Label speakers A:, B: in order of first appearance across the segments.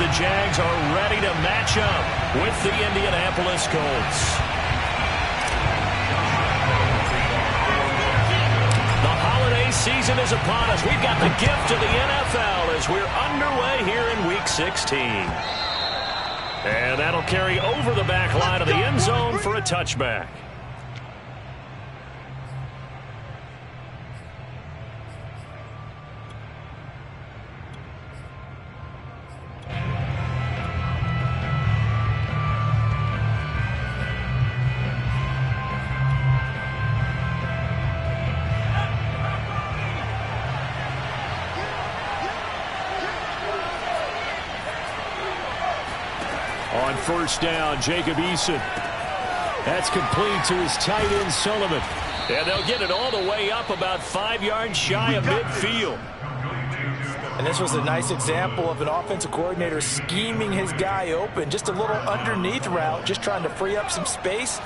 A: the Jags are ready to match up with the Indianapolis Colts. The holiday season is upon us. We've got the gift of the NFL as we're underway here in Week 16. And that'll carry over the back line of the end zone for a touchback. On first down, Jacob Eason. That's complete to his tight end, Sullivan. And they'll get it all the way up about 5 yards shy of midfield.
B: And this was a nice example of an offensive coordinator scheming his guy open. Just a little underneath route, just trying to free up some space.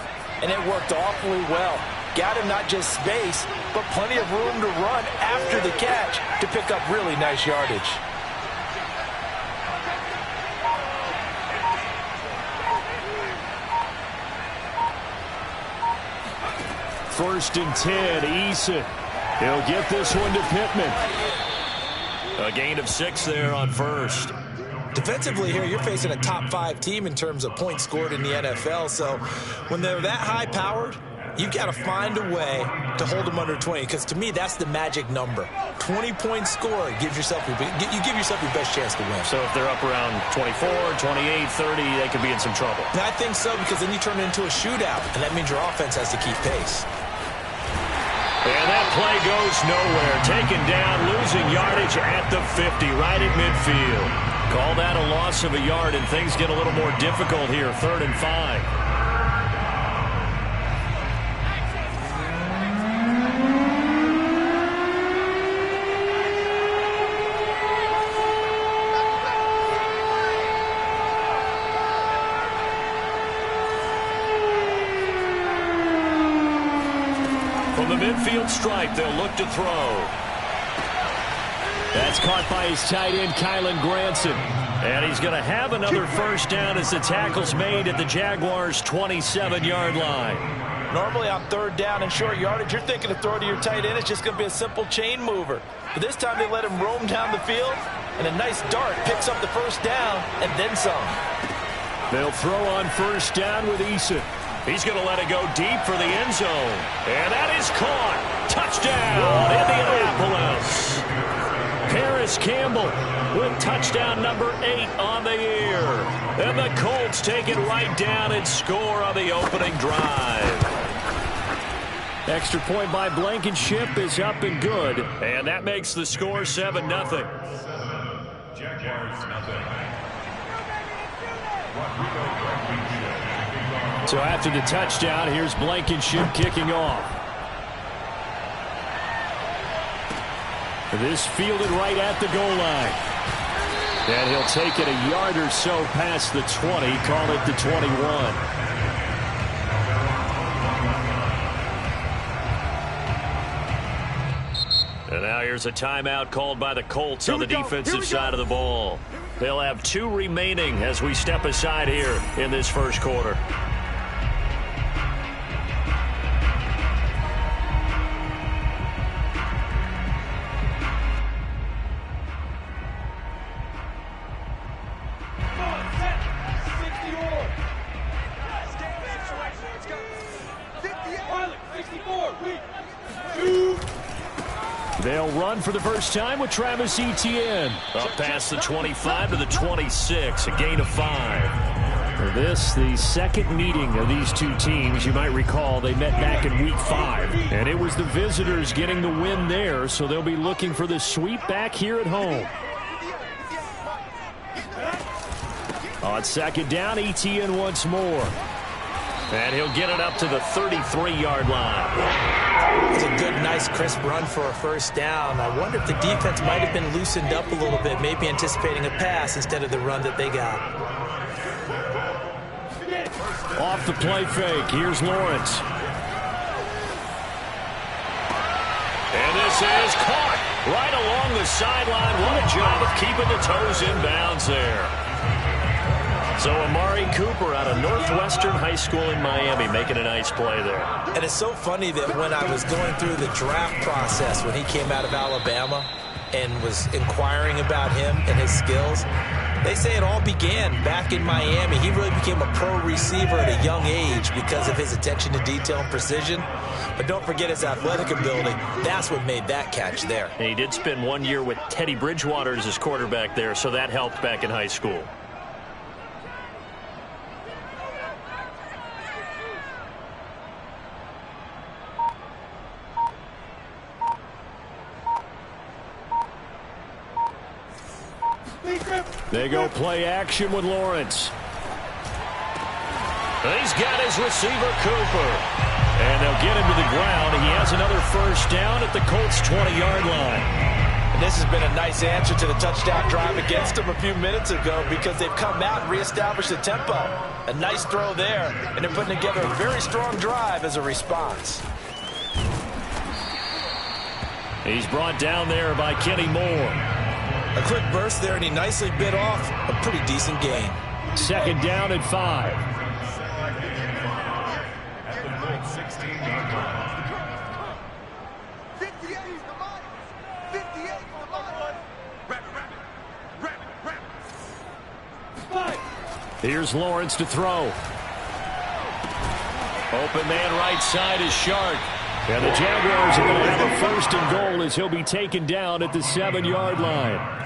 B: And it worked awfully well. Got him not just space, but plenty of room to run after the catch to pick up really nice yardage.
A: First and 10, Eason. He'll get this one to Pittman. A gain of 6 there on first.
B: Defensively here, you're facing a top 5 team in terms of points scored in the NFL. So when they're that high-powered, you've got to find a way to hold them under 20. Because to me, that's the magic number. 20-point score gives yourself you give yourself your best chance to win.
A: So if they're up around 24, 28, 30, they could be in some trouble.
B: And I think so, because then you turn it into a shootout, and that means your offense has to keep pace.
A: And that play goes nowhere. Taken down, losing yardage at the 50, right at midfield. Call that a loss of a yard, and things get a little more difficult here. 3rd and 5. From the midfield stripe, they'll look to throw. That's caught by his tight end, Kylen Granson. And he's going to have another first down as the tackle's made at the Jaguars' 27-yard line.
B: Normally on 3rd down and short yardage, you're thinking to throw to your tight end. It's just going to be a simple chain mover. But this time they let him roam down the field, and a nice dart picks up the first down and then some.
A: They'll throw on first down with Eason. He's going to let it go deep for the end zone. And that is caught. Touchdown, Indianapolis. Paris Campbell with touchdown number 8 on the year. And the Colts take it right down and score on the opening drive. Extra point by Blankenship is up and good. And that makes the score 7-0. Jaguars nothing. So after the touchdown, here's Blankenship kicking off. This fielded right at the goal line. And he'll take it a yard or so past the 20, call it the 21. And now here's a timeout called by the Colts on the defensive side of the ball. They'll have 2 remaining as we step aside here in this first quarter. They'll run for the first time with Travis Etienne. Up past the 25 to the 26, a gain of 5. For this, the second meeting of these two teams. You might recall they met back in Week 5. And it was the visitors getting the win there, so they'll be looking for the sweep back here at home. On second down, Etienne once more. And he'll get it up to the 33-yard line.
B: It's a good, nice, crisp run for a first down. I wonder if the defense might have been loosened up a little bit, maybe anticipating a pass instead of the run that they got.
A: Off the play fake, here's Lawrence. And this is caught right along the sideline. What a job of keeping the toes in bounds there. So Amari Cooper out of Northwestern High School in Miami making a nice play there.
B: And it's so funny that when I was going through the draft process when he came out of Alabama and was inquiring about him and his skills, they say it all began back in Miami. He really became a pro receiver at a young age because of his attention to detail and precision. But don't forget his athletic ability. That's what made that catch there.
A: And he did spend 1 year with Teddy Bridgewater as his quarterback there, so that helped back in high school. They go play action with Lawrence. He's got his receiver, Cooper. And they'll get him to the ground. He has another first down at the Colts' 20-yard line.
B: And this has been a nice answer to the touchdown drive against them a few minutes ago because they've come out and reestablished the tempo. A nice throw there, and they're putting together a very strong drive as a response.
A: He's brought down there by Kenny Moore.
B: A quick burst there, and he nicely bit off a pretty decent gain.
A: Second down and 5. Here's Lawrence to throw. Open man right side is Shark. And the Jaguars are going to have a first and goal as he'll be taken down at the 7-yard line.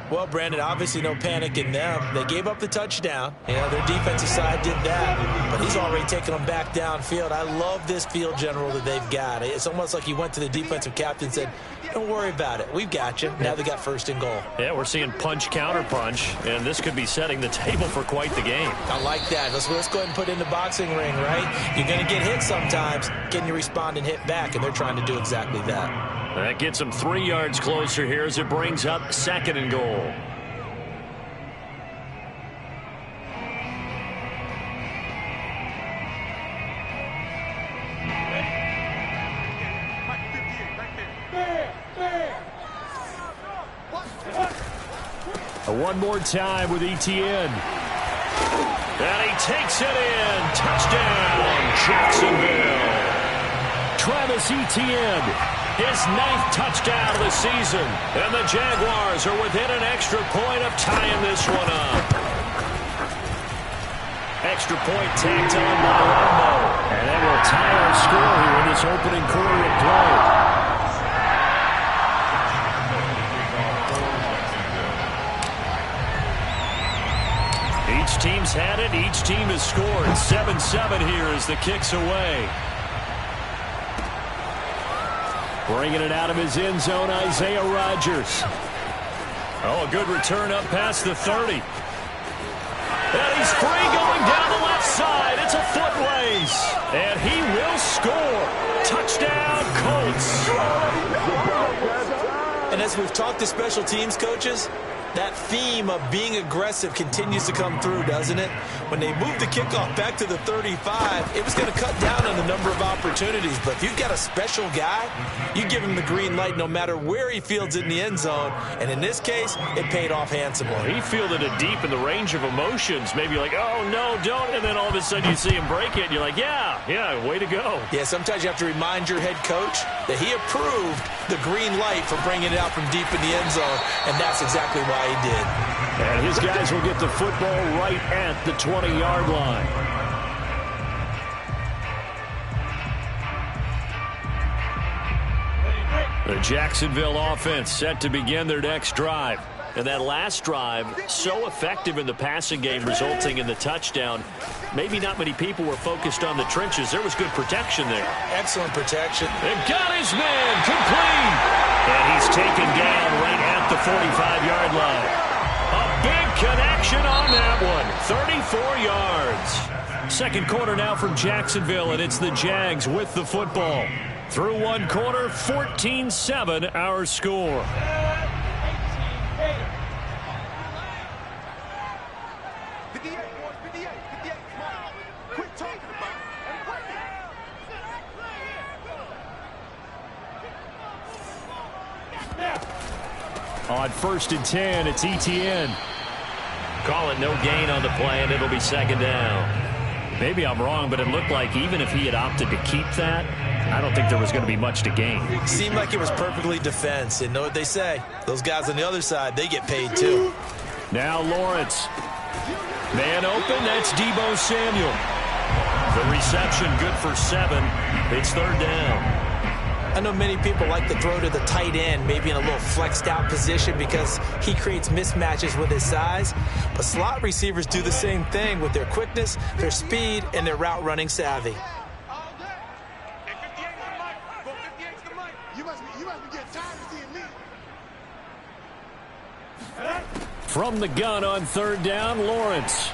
B: Well, Brandon, obviously no panic in them. They gave up the touchdown. You know, their defensive side did that. But he's already taken them back downfield. I love this field general that they've got. It's almost like he went to the defensive captain and said, don't worry about it. We've got you. Now they got first and goal.
A: Yeah, we're seeing punch, counter punch, and this could be setting the table for quite the game.
B: I like that. Let's go ahead and put it in the boxing ring, right? You're going to get hit sometimes. Can you respond and hit back? And they're trying to do exactly that.
A: That gets them 3 yards closer here as it brings up second and goal. One more time with Etienne. And he takes it in. Touchdown, Jacksonville. Travis Etienne, his 9th touchdown of the season. And the Jaguars are within an extra point of tying this one up. Extra point tacked on by Lambo. And that will tie our score here in this opening quarter of play. Each team's had it. Each team has scored. 7-7 here as the kick's away. Bringing it out of his end zone, Isaiah Rodgers. Oh, a good return up past the 30. And he's free going down the left side. It's a foot race. And he will score. Touchdown, Colts.
B: And as we've talked to special teams coaches, that theme of being aggressive continues to come through, doesn't it? When they moved the kickoff back to the 35, it was going to cut down on the number of opportunities. But if you've got a special guy, you give him the green light no matter where he fields it in the end zone. And in this case, it paid off handsomely.
A: He fielded it deep in the range of emotions. Maybe like, oh, no, don't. And then all of a sudden you see him break it. And you're like, yeah, way to go.
B: Yeah, sometimes you have to remind your head coach that he approved the green light for bringing it out from deep in the end zone. And that's exactly why he did.
A: And his guys will get the football right at the 20-yard line. The Jacksonville offense set to begin their next drive. And that last drive, so effective in the passing game, resulting in the touchdown. Maybe not many people were focused on the trenches. There was good protection there.
B: Excellent protection.
A: And got his man complete. And he's taken down right at the 45-yard line. A big connection on that one. 34 yards. Second quarter now from Jacksonville, and it's the Jags with the football. Through one quarter, 14-7 our score. On 1st and 10, it's Etienne. Call it no gain on the play, and it'll be second down. Maybe I'm wrong, but it looked like even if he had opted to keep that, I don't think there was going to be much to gain.
B: Seemed like it was perfectly defense. And know what they say. Those guys on the other side, they get paid too.
A: Now Lawrence. Man open, that's Deebo Samuel. The reception good for 7. It's third down.
B: I know many people like to throw to the tight end, maybe in a little flexed out position because he creates mismatches with his size. But slot receivers do the same thing with their quickness, their speed, and their route running savvy.
A: From the gun on third down, Lawrence.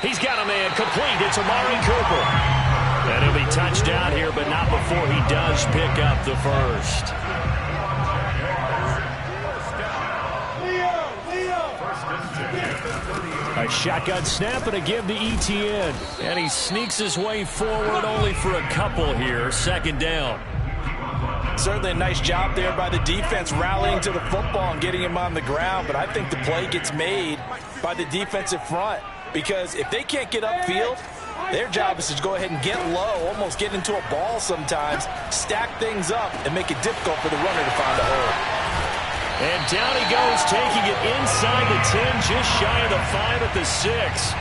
A: He's got a man complete. It's Amari Cooper. And he'll be touchdown here, but not before he does pick up the first. A shotgun snap and a give to Etienne. And he sneaks his way forward only for a couple here. Second down.
B: Certainly a nice job there by the defense rallying to the football and getting him on the ground. But I think the play gets made by the defensive front. Because if they can't get upfield, their job is to go ahead and get low, almost get into a ball sometimes, stack things up, and make it difficult for the runner to find a hole.
A: And down he goes, taking it inside the 10, just shy of the 5 at the 6.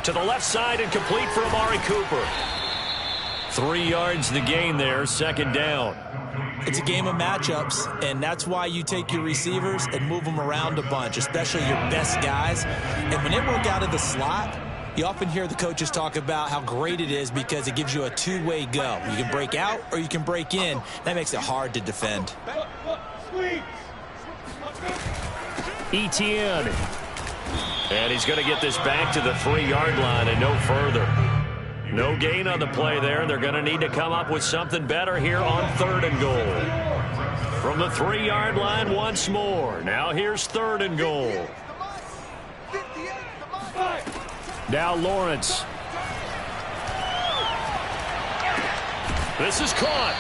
A: To the left side and complete for Amari Cooper. 3 yards the gain there, second down.
B: It's a game of matchups, and that's why you take your receivers and move them around a bunch, especially your best guys. And when they work out of the slot, you often hear the coaches talk about how great it is because it gives you a two-way go. You can break out or you can break in. That makes it hard to defend.
A: Etienne. And he's going to get this back to the 3-yard line and no further. No gain on the play there. They're going to need to come up with something better here on 3rd and goal. From the 3-yard line once more. Now here's 3rd and goal. Now Lawrence. This is caught.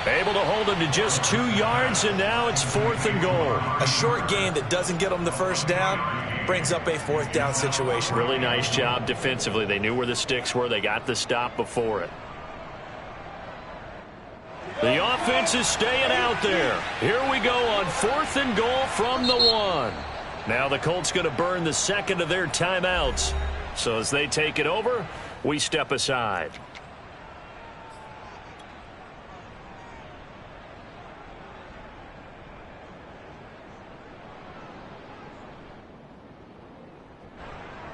A: Able to hold him to just 2 yards, and now it's 4th and goal.
B: A short gain that doesn't get them the first down brings up a 4th down situation.
A: Really nice job defensively. They knew where the sticks were. They got the stop before it. The offense is staying out there. Here we go on 4th and goal from the 1. Now the Colts going to burn the second of their timeouts. So as they take it over, we step aside.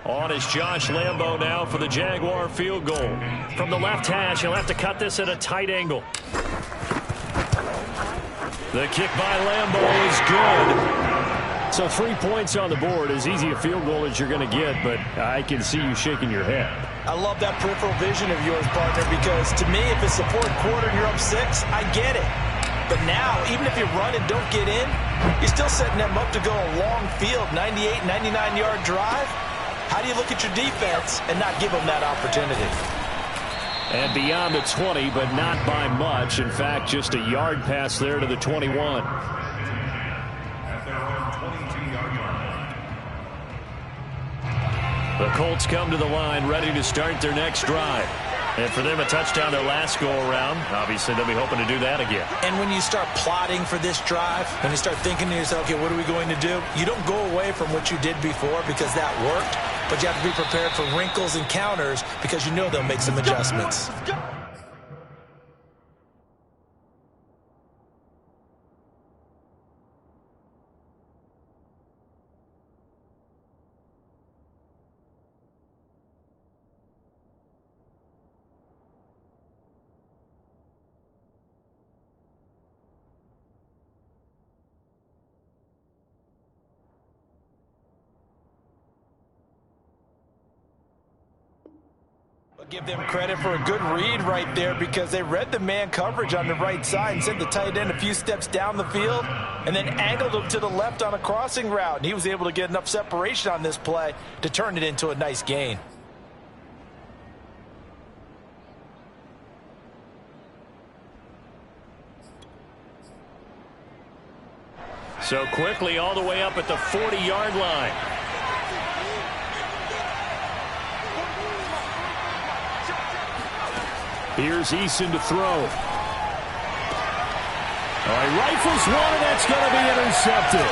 A: On is Josh Lambo now for the Jaguar field goal. From the left hash, he'll have to cut this at a tight angle. The kick by Lambo is good. So 3 points on the board, as easy a field goal as you're going to get, but I can see you shaking your head.
B: I love that peripheral vision of yours, partner, because to me, if it's the 4th quarter and you're up 6, I get it. But now, even if you run and don't get in, you're still setting them up to go a long field, 98, 99-yard drive. How do you look at your defense and not give them that opportunity?
A: And beyond the 20, but not by much. In fact, just a yard pass there to the 21. The Colts come to the line ready to start their next drive. And for them, a touchdown their last go-around. Obviously, they'll be hoping to do that again.
B: And when you start plotting for this drive, when you start thinking to yourself, okay, what are we going to do? You don't go away from what you did before because that worked, but you have to be prepared for wrinkles and counters because you know they'll make some adjustments. Give them credit for a good read right there because they read the man coverage on the right side and sent the tight end a few steps down the field and then angled him to the left on a crossing route. And he was able to get enough separation on this play to turn it into a nice gain.
A: So quickly all the way up at the 40-yard line. Here's Eason to throw. All right, rifles one, and that's going to be intercepted.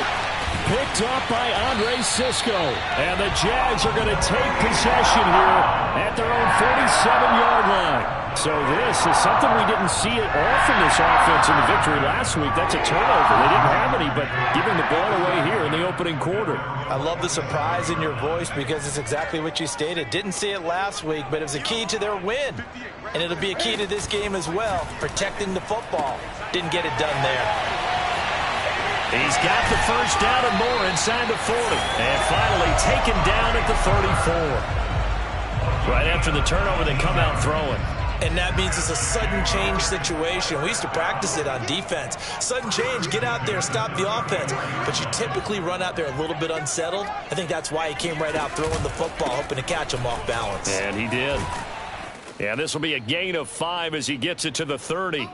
A: Picked up by Andre Cisco. And the Jags are going to take possession here at their own 47-yard line. So this is something we didn't see it all from this offense in the victory last week. That's a turnover. They didn't have any, but giving the ball away here in the opening quarter.
B: I love the surprise in your voice because it's exactly what you stated. Didn't see it last week, but it was a key to their win. And it'll be a key to this game as well, protecting the football. Didn't get it done there.
A: He's got the first down and more inside the 40. And finally taken down at the 34. Right after the turnover, they come out throwing.
B: And that means it's a sudden change situation. We used to practice it on defense. Sudden change, get out there, stop the offense. But you typically run out there a little bit unsettled. I think that's why he came right out throwing the football, hoping to catch him off balance.
A: And he did. And this will be a gain of 5 as he gets it to the 30.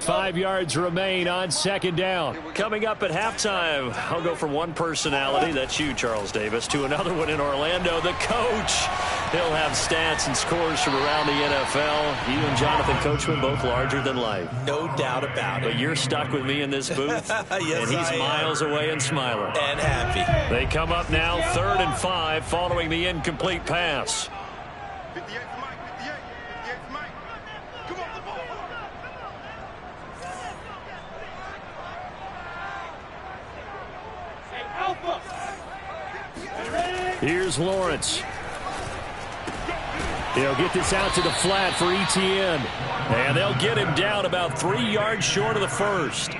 A: Five yards remain on second down. Coming up at halftime, I'll go from one personality, that's you, Charles Davis, to another one in Orlando, the coach. He'll have stats and scores from around the NFL. You and Jonathan Coachman both larger than life.
B: No doubt about it.
A: But you're stuck with me in this booth,
B: yes,
A: and he's miles away and smiling.
B: And happy.
A: They come up now 3rd and 5 following the incomplete pass.
C: 58 for Mike, 58 for Mike. Come on, the ball.
A: Here's Lawrence. He'll get this out to the flat for Etienne. And they'll get him down about 3 yards short of the first.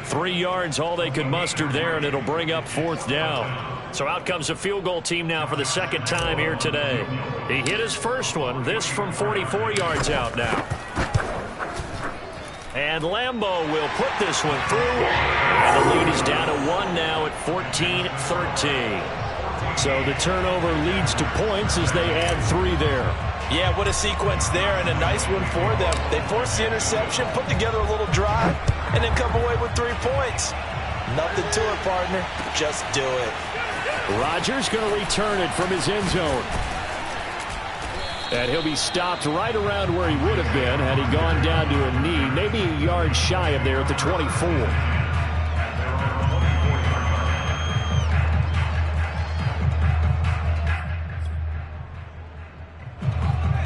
A: 3 yards all they could muster there, and it'll bring up 4th down. So out comes a field goal team now for the second time here today. He hit his first one, this from 44 yards out now. And Lambeau will put this one through. And the lead is down to 1 now at 14-13. So the turnover leads to points as they add 3 there.
B: Yeah, what a sequence there, and a nice one for them. They force the interception, put together a little drive, and then come away with 3 points. Nothing to it, partner. Just do it.
A: Rodgers going to return it from his end zone. And he'll be stopped right around where he would have been had he gone down to a knee, maybe a yard shy of there at the 24.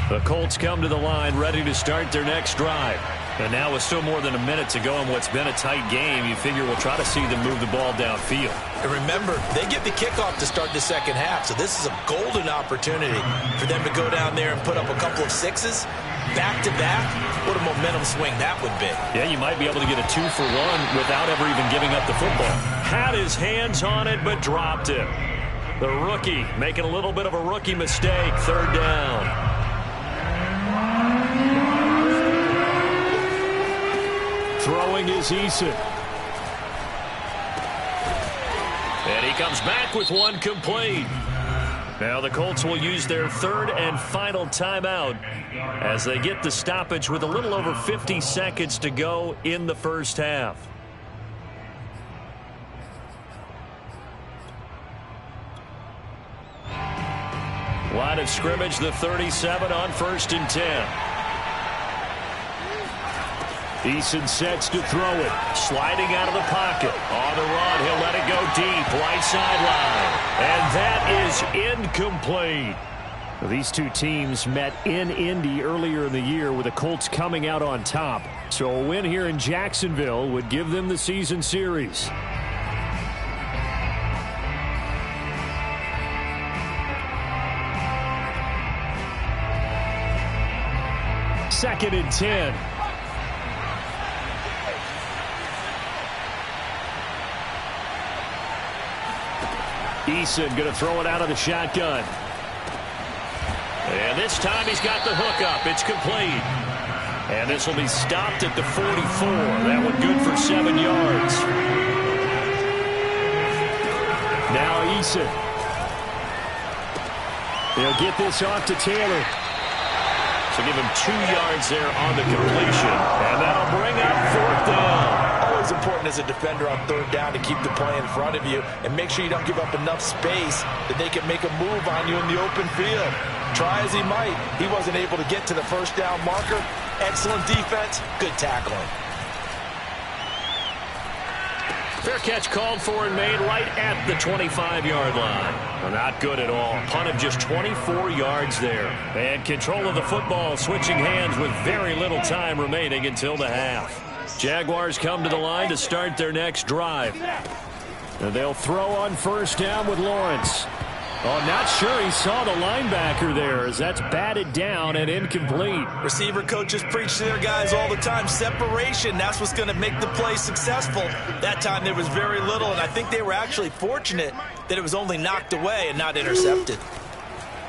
A: The Colts come to the line ready to start their next drive. And now with still more than a minute to go in what's been a tight game, you figure we'll try to see them move the ball downfield.
B: And remember, they get the kickoff to start the second half, so this is a golden opportunity for them to go down there and put up a couple of 6s back-to-back. What a momentum swing that would be.
A: Yeah, you might be able to get a 2-for-1 without ever even giving up the football. Had his hands on it, but dropped it. The rookie making a little bit of a rookie mistake, 3rd down. Throwing is Eason. And he comes back with one complete. Now the Colts will use their 3rd and final timeout as they get the stoppage with a little over 50 seconds to go in the first half. Line of scrimmage, the 37 on 1st and 10. Eason sets to throw it. Sliding out of the pocket. On the run, he'll let it go deep. Right sideline. And that is incomplete. These two teams met in Indy earlier in the year with the Colts coming out on top. So a win here in Jacksonville would give them the season series. Second and 10. Eason going to throw it out of the shotgun. And this time he's got the hook up. It's complete. And this will be stopped at the 44. That one good for 7 yards. Now Eason. He'll get this off to Taylor. So give him 2 yards there on the completion. And that'll bring up 4th down.
B: Always important as a defender on 3rd down to keep the play in front of you and make sure you don't give up enough space that they can make a move on you in the open field. Try as he might, he wasn't able to get to the 1st down marker. Excellent defense, good tackling.
A: Fair catch called for and made right at the 25-yard line. Well, not good at all. Punt of just 24 yards there. And control of the football switching hands with very little time remaining until the half. Jaguars come to the line to start their next drive. And they'll throw on 1st down with Lawrence. Oh, not sure he saw the linebacker there as that's batted down and incomplete.
B: Receiver coaches preach to their guys all the time. Separation, that's what's going to make the play successful. That time there was very little, and I think they were actually fortunate that it was only knocked away and not intercepted.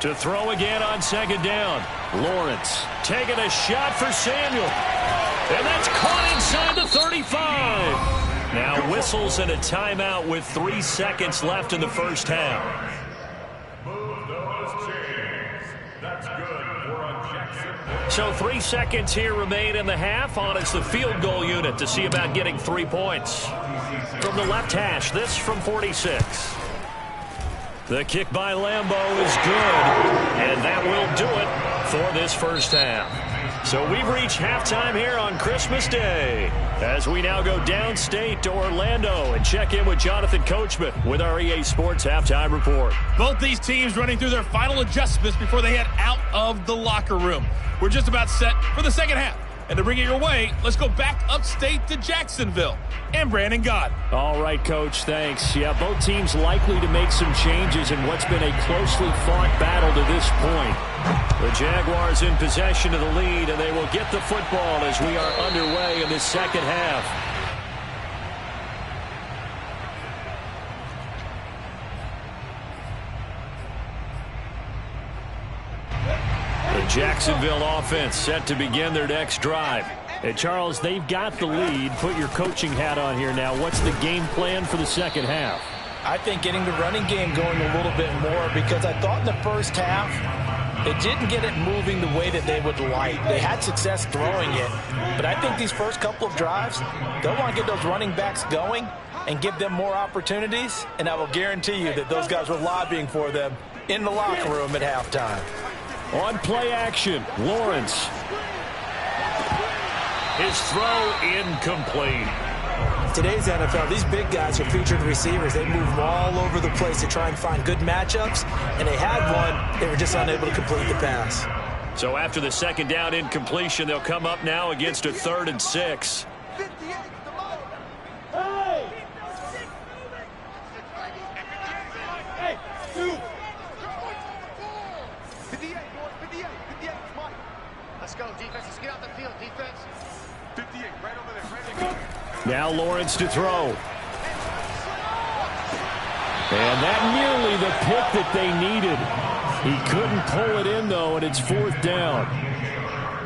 A: To throw again on 2nd down. Lawrence taking a shot for Samuel. And that's caught inside the 35. Now whistles and a timeout with 3 seconds left in the 1st half. So 3 seconds here remain in the half. On it's the field goal unit to see about getting 3 points. From the left hash, this from 46. The kick by Lambeau is good, and that will do it for this 1st half. So we've reached halftime here on Christmas Day as we now go downstate to Orlando and check in with Jonathan Coachman with our EA Sports Halftime Report.
D: Both these teams running through their final adjustments before they head out of the locker room. We're just about set for the 2nd half. And to bring it your way, let's go back upstate to Jacksonville. And Brandon Gott.
A: All right, Coach, thanks. Yeah, both teams likely to make some changes in what's been a closely fought battle to this point. The Jaguars in possession of the lead, and they will get the football as we are underway in this 2nd half. The Jacksonville offense set to begin their next drive. And Charles, they've got the lead. Put your coaching hat on here now. What's the game plan for the 2nd half?
B: I think getting the running game going a little bit more, because I thought in the 1st half they didn't get it moving the way that they would like. They had success throwing it, but I think these first couple of drives, they'll want to get those running backs going and give them more opportunities, and I will guarantee you that those guys were lobbying for them in the locker room at halftime.
A: On play action, Lawrence. His throw incomplete.
B: Today's NFL, these big guys are featured receivers. They move all over the place to try and find good matchups, and they had one. They were just unable to complete the pass.
A: So after the 2nd down incompletion, they'll come up now against a 3rd and 6.
C: Let's go, defense. Let's get out the field, defense. 58, right over there, right over there.
A: Now Lawrence to throw. And that nearly the pick that they needed. He couldn't pull it in, though, and it's 4th down.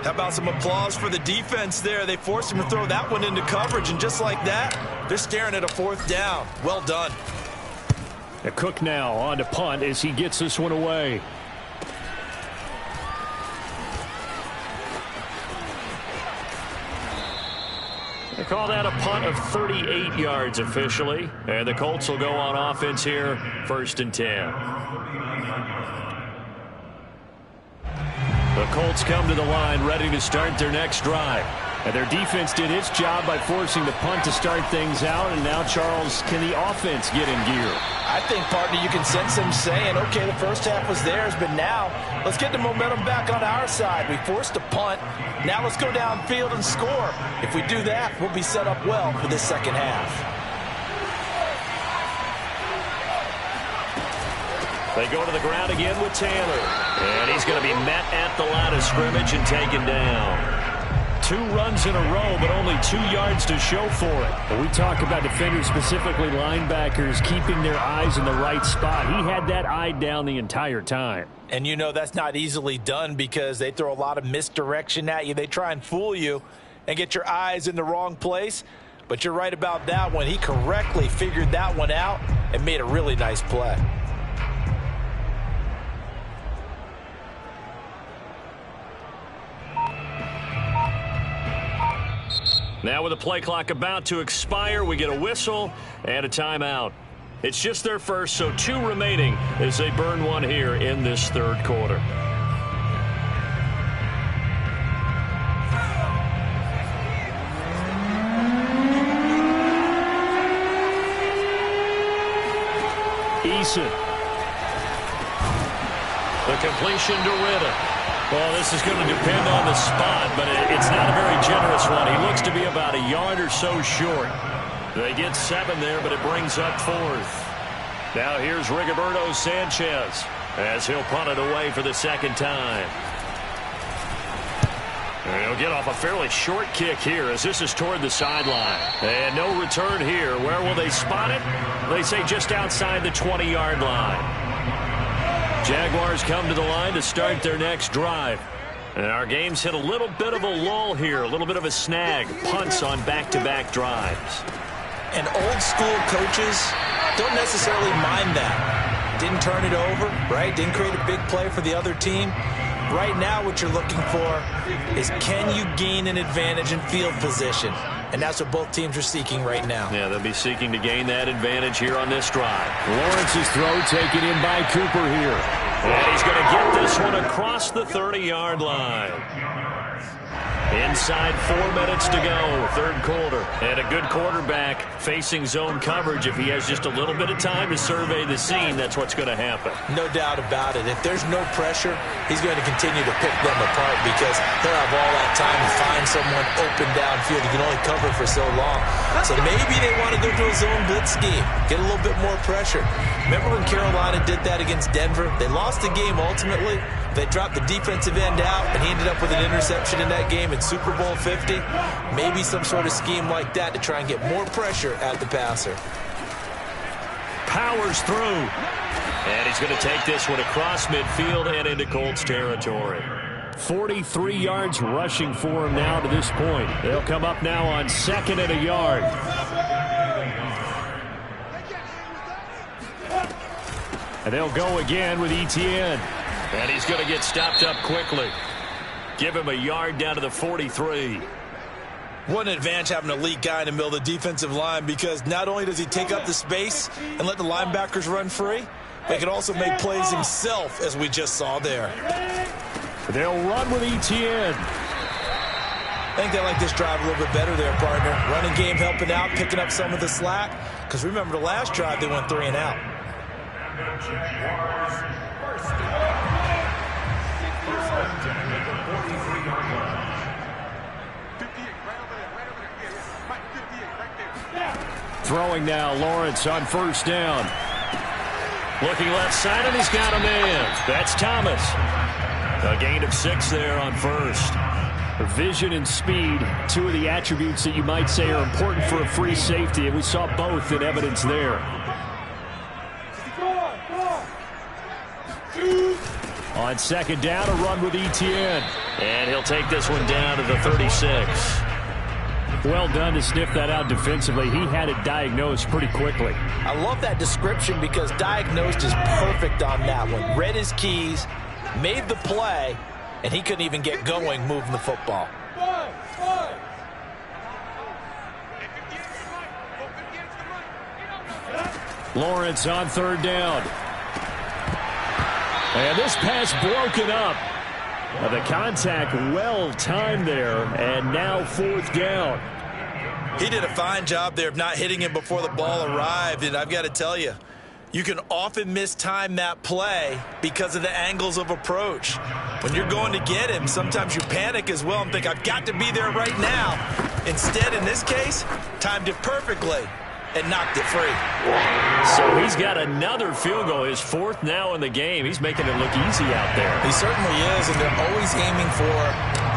B: How about some applause for the defense there? They forced him to throw that one into coverage, and just like that, they're staring at a 4th down. Well done.
A: A Cook now on to punt as he gets this one away. They call that a punt of 38 yards officially. And the Colts will go on offense here, 1st and 10. The Colts come to the line ready to start their next drive. And their defense did its job by forcing the punt to start things out. And now, Charles, can the offense get in gear?
B: I think, partner, you can sense them saying, okay, the 1st half was theirs, but now let's get the momentum back on our side. We forced a punt. Now let's go downfield and score. If we do that, we'll be set up well for this 2nd half.
A: They go to the ground again with Taylor. And he's going to be met at the line of scrimmage and taken down. 2 runs in a row, but only 2 yards to show for it. When we talk about defenders, specifically linebackers, keeping their eyes in the right spot. He had that eye down the entire time.
B: And you know that's not easily done because they throw a lot of misdirection at you. They try and fool you and get your eyes in the wrong place. But you're right about that one. He correctly figured that one out and made a really nice play.
A: Now with the play clock about to expire, we get a whistle and a timeout. It's just their first, so 2 remaining as they burn one here in this third quarter. Eason. The completion to Ritta. Well, this is going to depend on the spot, but it's not a very generous one. He looks to be about a yard or so short. They get 7 there, but it brings up 4th. Now here's Rigoberto Sanchez as he'll punt it away for the second time. And he'll get off a fairly short kick here as this is toward the sideline. And no return here. Where will they spot it? They say just outside the 20-yard line. Jaguars come to the line to start their next drive. And our game's hit a little bit of a lull here, a little bit of a snag. Punts on back-to-back drives.
B: And old-school coaches don't necessarily mind that. Didn't turn it over, right? Didn't create a big play for the other team. Right now what you're looking for is, can you gain an advantage in field position? And that's what both teams are seeking right now.
A: Yeah, they'll be seeking to gain that advantage here on this drive. Lawrence's throw taken in by Cooper here. And he's going to get this one across the 30-yard line. Inside 4 minutes to go, third quarter. And a good quarterback facing zone coverage. If he has just a little bit of time to survey the scene, that's what's going to happen.
B: No doubt about it. If there's no pressure, he's going to continue to pick them apart because he'll have all that time to find someone open downfield. He can only cover for so long. So maybe they want to go to a zone blitz scheme, get a little bit more pressure. Remember when Carolina did that against Denver? They lost the game ultimately. They dropped the defensive end out, and he ended up with an interception in that game in Super Bowl 50. Maybe some sort of scheme like that to try and get more pressure at the passer.
A: Powers through. And he's going to take this one across midfield and into Colts territory. 43 yards rushing for him now to this point. They'll come up now on 2nd and a yard. And they'll go again with Etienne. And he's going to get stopped up quickly. Give him a yard down to the 43.
B: What an advantage having an elite guy in the middle of the defensive line, because not only does he take up the space and let the linebackers run free, but he can also make plays himself, as we just saw there.
A: They'll run with Etienne.
B: I think they like this drive a little bit better there, partner. Running game helping out, picking up some of the slack. Because remember, the last drive they went 3 and out.
A: Throwing now, Lawrence on first down. Looking left side, and he's got a man. That's Thomas. A gain of 6 there on first. Vision and speed, 2 of the attributes that you might say are important for a free safety, and we saw both in evidence there. On second down, a run with Etienne. And he'll take this one down to the 36. Well done to sniff that out defensively. He had it diagnosed pretty quickly.
B: I love that description because diagnosed is perfect on that one. Read his keys, made the play, and he couldn't even get going moving the football.
A: Lawrence on third down. And this pass broken up. The contact well timed there, and now 4th down.
B: He did a fine job there of not hitting him before the ball arrived, and I've got to tell you, you can often mistime that play because of the angles of approach. When you're going to get him, sometimes you panic as well and think, I've got to be there right now. Instead, in this case, timed it perfectly and knocked it free.
A: So he's got another field goal, his 4th now in the game. He's making it look easy out there.
B: He certainly is, and they're always aiming for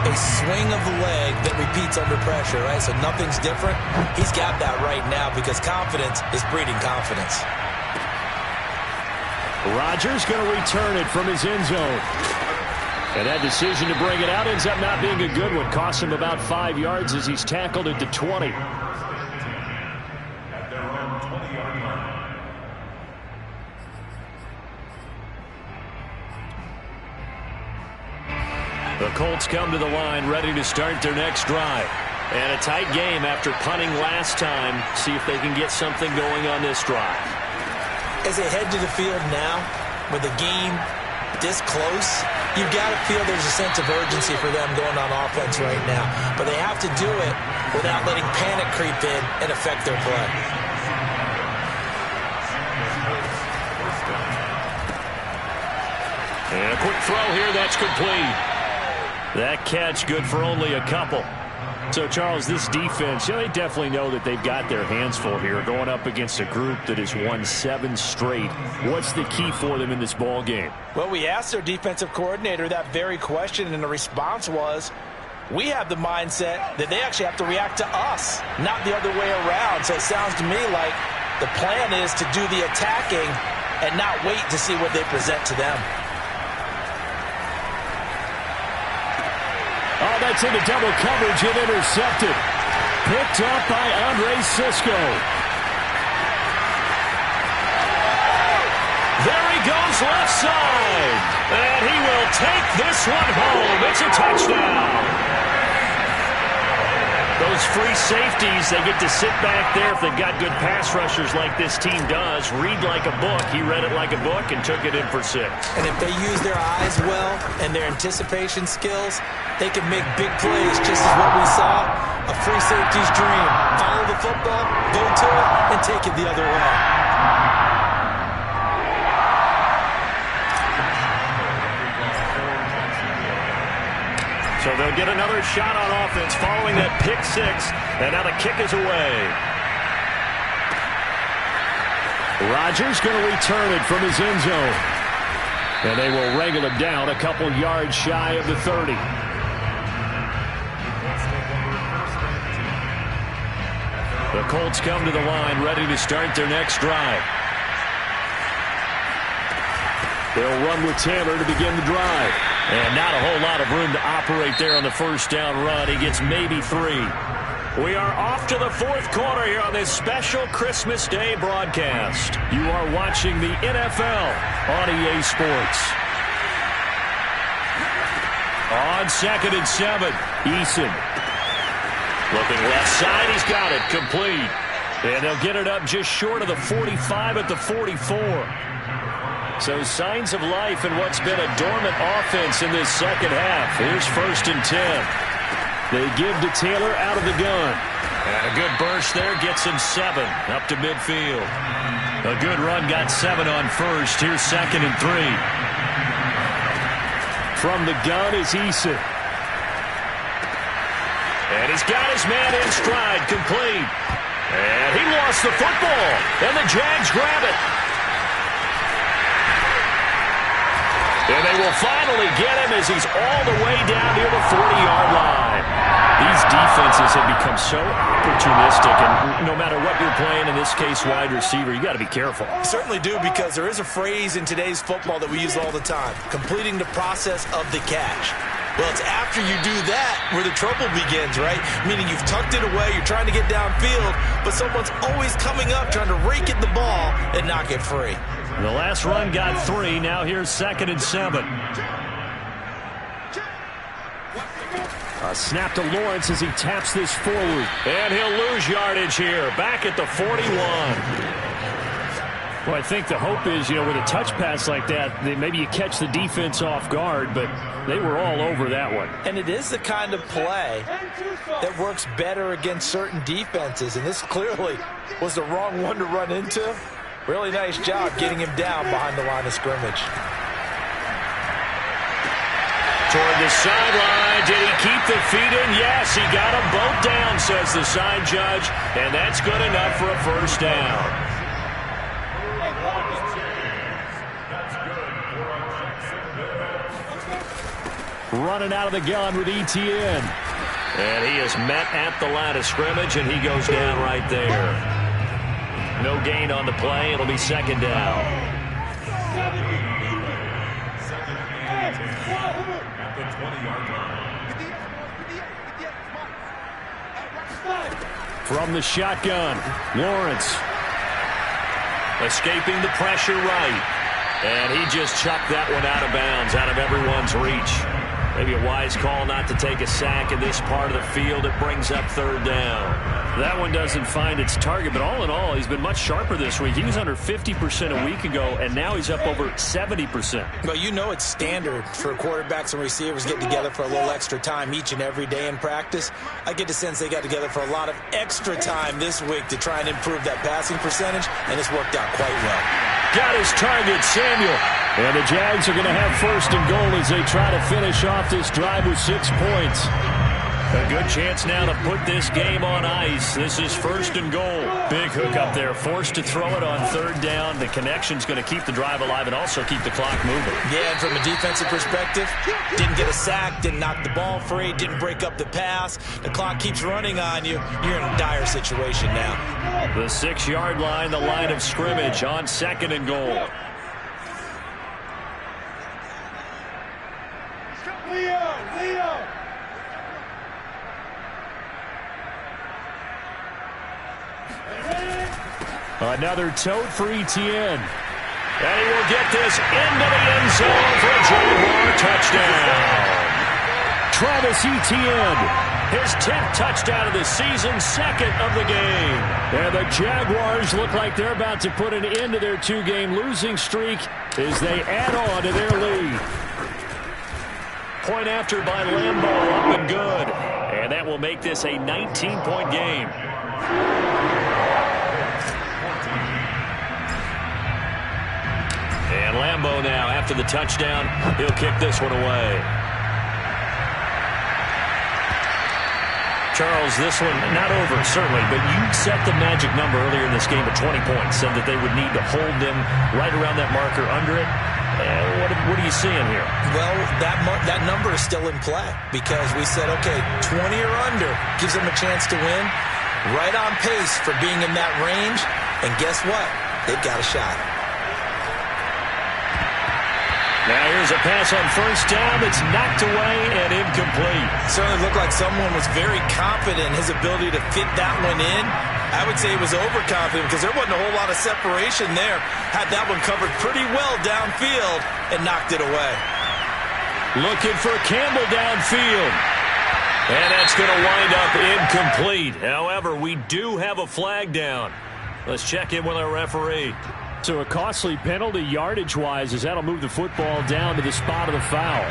B: a swing of the leg that repeats under pressure, right? So nothing's different. He's got that right now because confidence is breeding confidence.
A: Rodgers going to return it from his end zone. And that decision to bring it out ends up not being a good one. Costs him about 5 yards as he's tackled at the 20. The Colts come to the line ready to start their next drive. And a tight game after punting last time. See if they can get something going on this drive.
B: As they head to the field now, with the game this close, you've got to feel there's a sense of urgency for them going on offense right now. But they have to do it without letting panic creep in and affect their play.
A: And a quick throw here, that's complete. That catch good for only a couple. So, Charles, this defense, they definitely know that they've got their hands full here going up against a group that has won 7 straight. What's the key for them in this ball game?
B: Well, we asked their defensive coordinator that very question, and the response was, we have the mindset that they actually have to react to us, not the other way around. So it sounds to me like the plan is to do the attacking and not wait to see what they present to them.
A: Oh, that's into double coverage and intercepted. Picked up by Andre Sisco. There he goes left side. And he will take this one home. It's a touchdown. Those free safeties, they get to sit back there if they've got good pass rushers like this team does. Read like a book. He read it like a book and took it in for 6.
B: And if they use their eyes well and their anticipation skills, they can make big plays, just as what we saw. A free safety's dream. Follow the football, go to it, and take it the other way.
A: So they'll get another shot on offense following that pick 6. And now the kick is away. Rodgers going to return it from his end zone. And they will wrangle him down a couple yards shy of the 30. The Colts come to the line ready to start their next drive. They'll run with Taylor to begin the drive. And not a whole lot of room to operate there on the first down run. He gets maybe 3. We are off to the 4th quarter here on this special Christmas Day broadcast. You are watching the NFL on EA Sports. On 2nd and 7, Eason. Looking left side, he's got it, complete. And they'll get it up just short of the 45 at the 44. So signs of life in what's been a dormant offense in this second half. Here's 1st and 10. They give to Taylor out of the gun. And a good burst there gets him 7 up to midfield. A good run got 7 on 1st. Here's 2nd and 3. From the gun is Eason. And he's got his man in stride, complete. And he lost the football. And the Jags grab it. And they will finally get him as he's all the way down near the 40-yard line. These defenses have become so opportunistic, and no matter what you're playing, in this case wide receiver, you got to be careful.
B: You certainly do, because there is a phrase in today's football that we use all the time, completing the process of the catch. Well, it's after you do that where the trouble begins, right? Meaning you've tucked it away, you're trying to get downfield, but someone's always coming up trying to rake at the ball and knock it free.
A: The last run got 3. Now here's 2nd and 7. A snap to Lawrence as he taps this forward. And he'll lose yardage here. Back at the 41. Well, I think the hope is, with a touch pass like that, maybe you catch the defense off guard, but they were all over that one.
B: And it is the kind of play that works better against certain defenses, and this clearly was the wrong one to run into. Really nice job getting him down behind the line of scrimmage.
A: Toward the sideline. Did he keep the feet in? Yes, he got them both down, says the side judge. And that's good enough for a 1st down. Running out of the gun with ETN. And he is met at the line of scrimmage, and he goes down right there. No gain on the play. It'll be 2nd down. From the shotgun, Lawrence. Escaping the pressure right. And he just chucked that one out of bounds, out of everyone's reach. Maybe a wise call not to take a sack in this part of the field. It brings up third down. That one doesn't find its target, but all in all, he's been much sharper this week. He was under 50% a week ago, and now he's up over 70%.
B: Well, you know it's standard for quarterbacks and receivers getting together for a little extra time each and every day in practice. I get the sense they got together for a lot of extra time this week to try and improve that passing percentage, and it's worked out quite well.
A: Got his target, Samuel. And the Jags are going to have first and goal as they try to finish off this drive with 6 points. A good chance now to put this game on ice. This is first and goal. Big hook up there. Forced to throw it on third down. The connection's going to keep the drive alive and also keep the clock moving.
B: Yeah, and from a defensive perspective, didn't get a sack, didn't knock the ball free, didn't break up the pass. The clock keeps running on you. You're in a dire situation now.
A: The 6-yard line, the line of scrimmage on second and goal. Another tote for Etienne. And he will get this into the end zone for a Jaguar touchdown. Travis Etienne, his 10th touchdown of the season, second of the game. And the Jaguars look like they're about to put an end to their 2-game losing streak as they add on to their lead. Point after by Lambeau, up and good. And that will make this a 19-point game. And Lambeau now, after the touchdown, he'll kick this one away. Charles, this one not over, certainly, but you set the magic number earlier in this game at 20 points, said that they would need to hold them right around that marker under it. What are you seeing here?
B: Well, that number is still in play because we said, okay, 20 or under gives them a chance to win. Right on pace for being in that range. And guess what? They've got a shot.
A: Now here's a pass on first down that's knocked away and incomplete.
B: Certainly looked like someone was very confident in his ability to fit that one in. I would say he was overconfident because there wasn't a whole lot of separation there. Had that one covered pretty well downfield and knocked it away.
A: Looking for Campbell downfield. And that's going to wind up incomplete. However, we do have a flag down. Let's check in with our referee. So a costly penalty yardage-wise as that'll move the football down to the spot of the foul.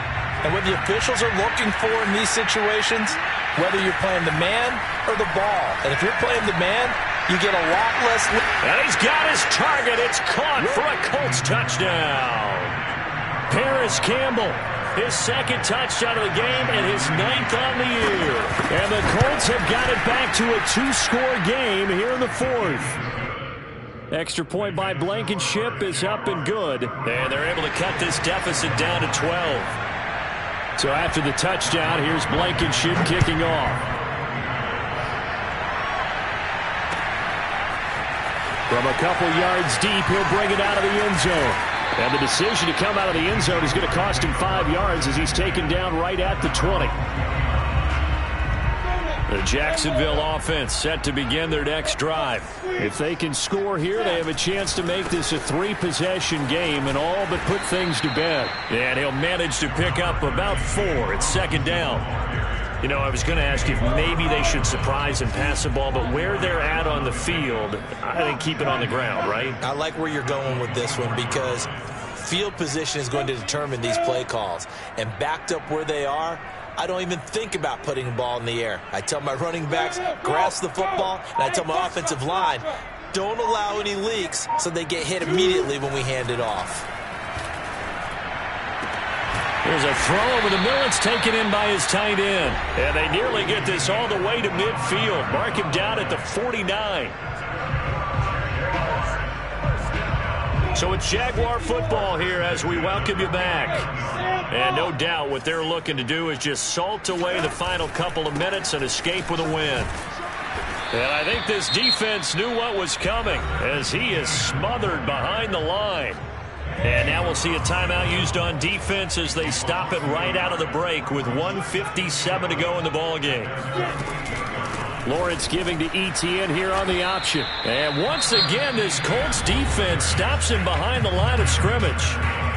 B: And what the officials are looking for in these situations, whether you're playing the man or the ball. And if you're playing the man, you get a lot less.
A: And he's got his target. It's caught for a Colts touchdown. Paris Campbell, his second touchdown of the game and his 9th on the year. And the Colts have got it back to a 2-score game here in the 4th. Extra point by Blankenship is up and good. And they're able to cut this deficit down to 12. So after the touchdown, here's Blankenship kicking off. From a couple yards deep, he'll bring it out of the end zone. And the decision to come out of the end zone is going to cost him 5 yards as he's taken down right at the 20. The Jacksonville offense set to begin their next drive. If they can score here, they have a chance to make this a 3-possession game and all but put things to bed. And he'll manage to pick up about 4. It's second down. You know, I was going to ask if maybe they should surprise and pass the ball, but where they're at on the field, I think keep it on the ground, right?
B: I like where you're going with this one because field position is going to determine these play calls. And backed up where they are, I don't even think about putting the ball in the air. I tell my running backs, grasp the football, and I tell my offensive line, don't allow any leaks so they get hit immediately when we hand it off.
A: There's a throw over the middle. It's taken in by his tight end. And they nearly get this all the way to midfield. Mark him down at the 49. So it's Jaguar football here as we welcome you back. And no doubt what they're looking to do is just salt away the final couple of minutes and escape with a win. And I think this defense knew what was coming as he is smothered behind the line. And now we'll see a timeout used on defense as they stop it right out of the break with 1:57 to go in the ballgame. Lawrence giving to Etienne here on the option. And once again, this Colts defense stops him behind the line of scrimmage.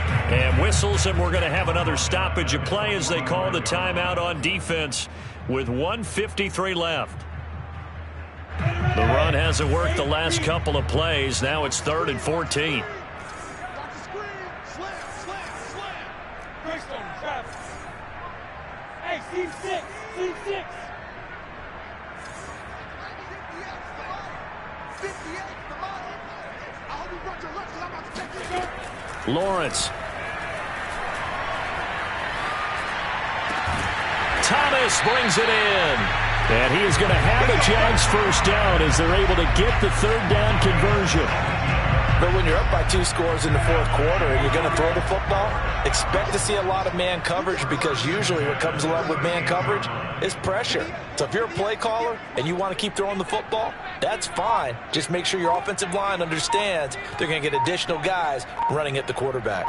A: And whistles, and we're going to have another stoppage of play as they call the timeout on defense with 1:53 left. The run hasn't worked the last couple of plays. Now it's 3rd and 14.
E: Hey, Steve 6. Steve 6. 58, come on. I hope you brought your lunch because I'm about to take it.
A: Lawrence. Thomas brings it in. And he is going to have a Jags first down as they're able to get the 3rd down conversion.
B: But when you're up by 2 scores in the 4th quarter and you're going to throw the football, expect to see a lot of man coverage, because usually what comes along with man coverage is pressure. So if you're a play caller and you want to keep throwing the football, that's fine. Just make sure your offensive line understands they're going to get additional guys running at the quarterback.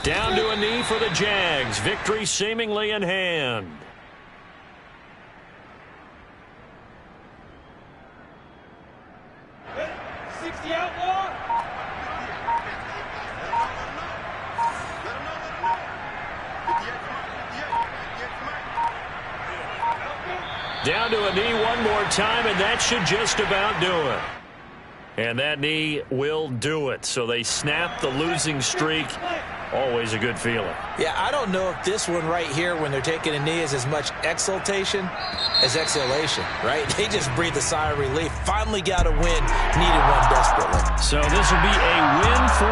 A: Down to a knee for the Jags. Victory seemingly in hand. Down to a knee one more time, and that should just about do it. And that knee will do it. So they snap the losing streak. Always a good feeling.
B: Yeah, I don't know if this one right here, when they're taking a knee, is as much exultation as exhalation, right? They just breathe a sigh of relief. Finally got a win. Needed one desperately.
A: So this will be a win for